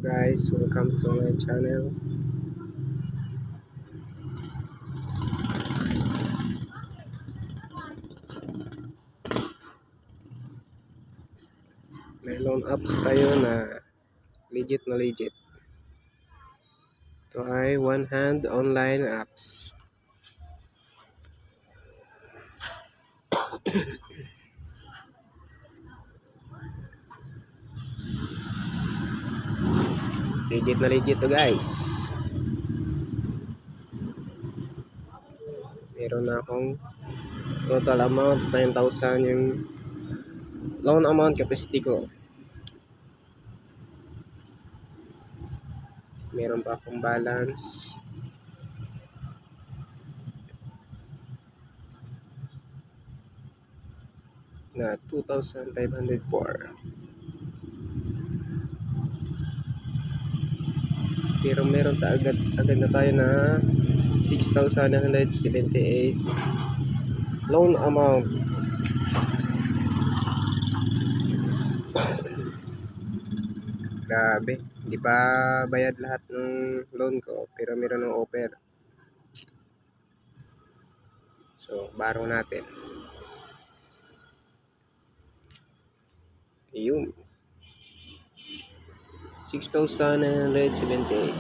Guys, welcome to my channel. May loan apps tayo na legit na legit. Ito ay one hand online apps. Legit na legit to guys. Meron na akong total amount 9,000 yung loan amount capacity ko. Meron pa akong balance na 2,504. Pero meron agad na tayo na 6,978 loan amount. Grabe, hindi pa bayad lahat ng loan ko pero meron ng offer. So, borrow natin. Ayun. 6,978.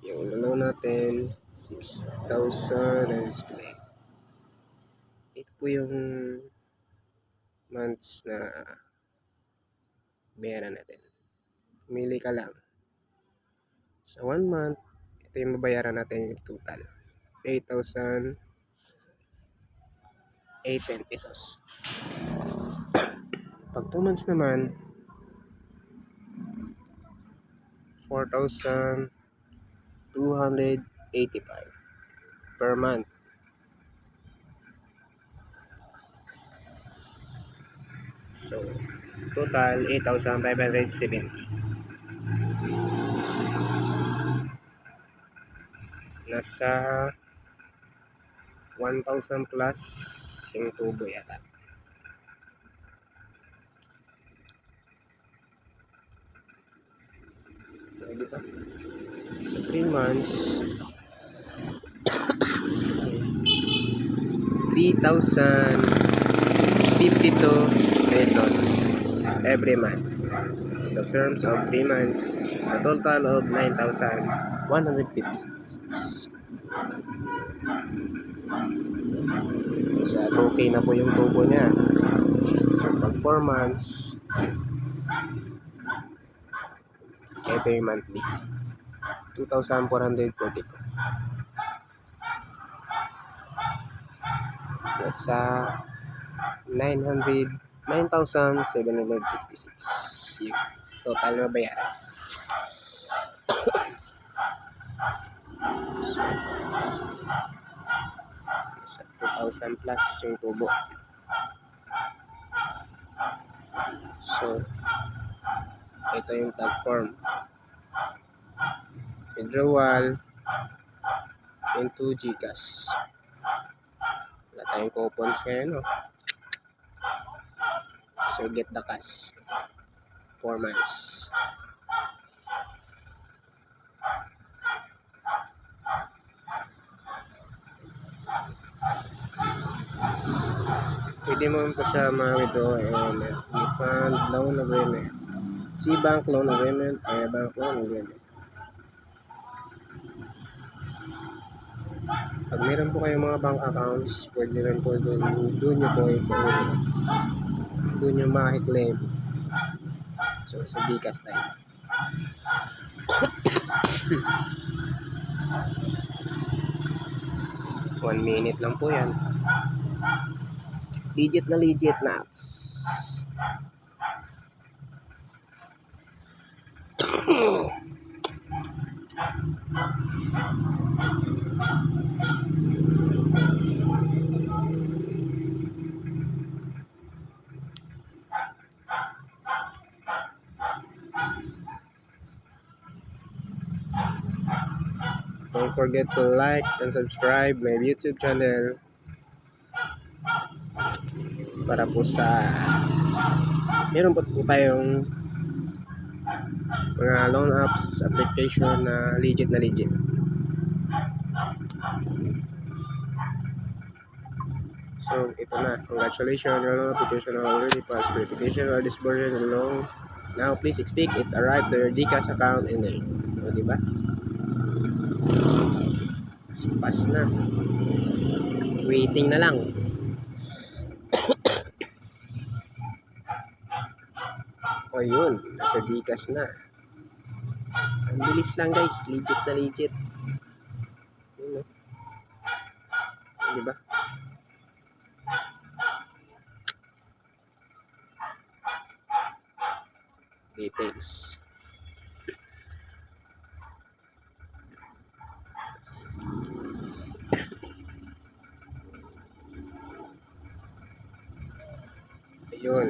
Yung loan natin, 6,978. Ito po yung months na bayaran natin. Pumili ka lang. Sa 1 month, ito yung mabayaran natin yung total. 8,810 pesos. Pag 2 months naman, 4,285 per month. So, total 8,570. Nasa 1,000 plus yung tubo yata. Di ba? So 3 months, 3,052 pesos every month. The terms of 3 months, a total of 9,156. Sa 2K na po yung tubo niya. So pag 4 months, ito yung monthly, 2,442. Nasa 9,766 yung total na bayaran. So, 2,000 plus yung tubo. So, ito yung platform. Withdrawal into GCash. Wala tayong coupons ngayon, no? So, get the cash. 4 months. Pwede mo po siya ma-withdraw and refund loan agreement. C-Bank loan agreement, bank loan agreement. Pag meron po kayong mga bank accounts, pwede rin po doon nyo po doon nyo maki-claim. So, sa GCash tayo. One minute lang po yan. Legit na apps. Don't forget to like and subscribe my YouTube channel para po sa meron po tayong mga loan apps, application na legit na legit. So, ito na. Congratulations, your loan application already passed verification or disbursement of loan. Now, please expect it arrived to your GCash account in a... O, diba? Pass na. Waiting na lang. O, yun. Nasa GCash na. Ang bilis lang, guys. Legit na legit. Yun, no? Diba? Details. Ayun.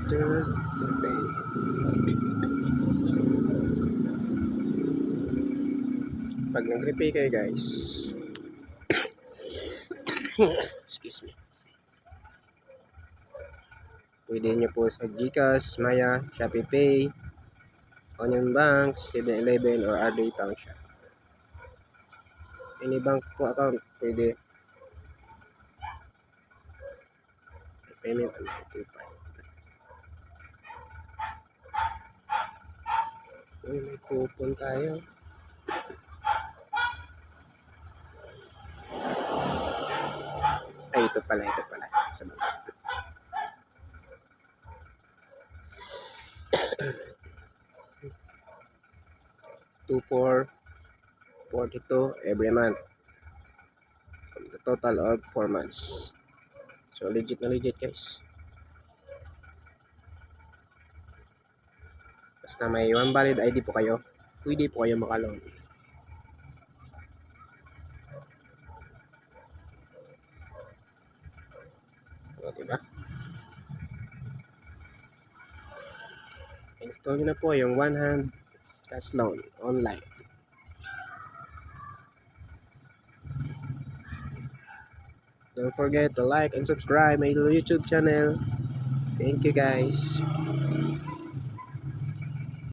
Okay. Pag nag-repay kayo, guys, excuse me, pwede nyo po sa GCash, Maya, Shopee Pay, Onion Bank, 7-Eleven, or RD Township. Any bank po account, pwede. Payment on 95. Uy, may coupon tayo. Ay, ito pala. Sa baba. $2,442 every month. From the total of 4 months. So, legit na legit, guys. Basta may one valid ID po kayo, pwede po kayo makaloan. O, diba? Install nyo na po yung one hand cash loan online. Don't forget to like and subscribe my YouTube channel. Thank you, guys.